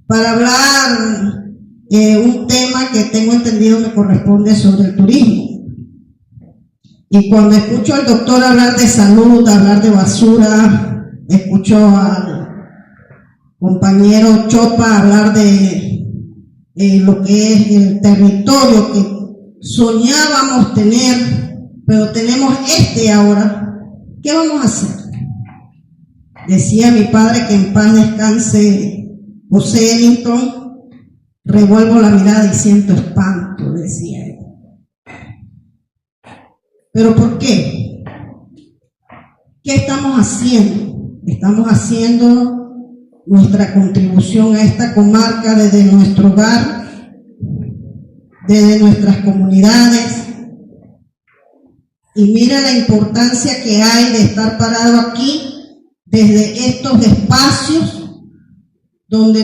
para hablar un tema que tengo entendido me corresponde sobre el turismo. Y cuando escucho al doctor hablar de salud, hablar de basura, escucho al compañero Chopa hablar de lo que es el territorio que soñábamos tener, pero tenemos ahora, ¿qué vamos a hacer? Decía mi padre, que en paz descanse, José Ellington, revuelvo la mirada y siento espanto, decía él. ¿Pero por qué? ¿Qué estamos haciendo? Estamos haciendo nuestra contribución a esta comarca desde nuestro hogar, desde nuestras comunidades. Y mira la importancia que hay de estar parado aquí, desde estos espacios donde